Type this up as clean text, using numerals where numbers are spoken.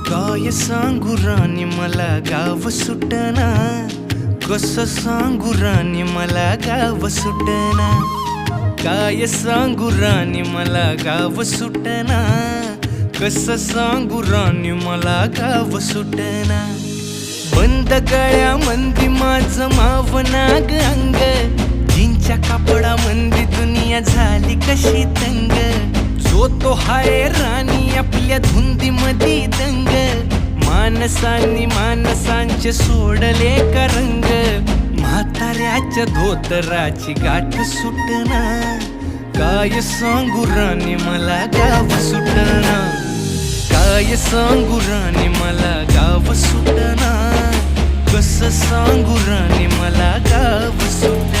काय सांगू राणी मला गाव सुटना, कसं सांगू राणी मला गाव सुटना. काय सांगू राणी मला गाव सुटना, कसं सांगू राणी मला गाव सुटना. बंद गळ्यामंदी माझं मावनाग अंग, जीनच्या कापडामंदी दुनिया झाली कशी तंग. जो तो हाय राणी आपल्या धुंदीमधी दंग, माणसांनी माणसांचे सोडले का रंग. म्हाताऱ्याच्या धोतराची गाठ सुटना, काय सांगू राणी मला गाव सुटना. काय सांगू राणी मला गाव सुटना, कसं सांगू राणी मला गाव सुटना.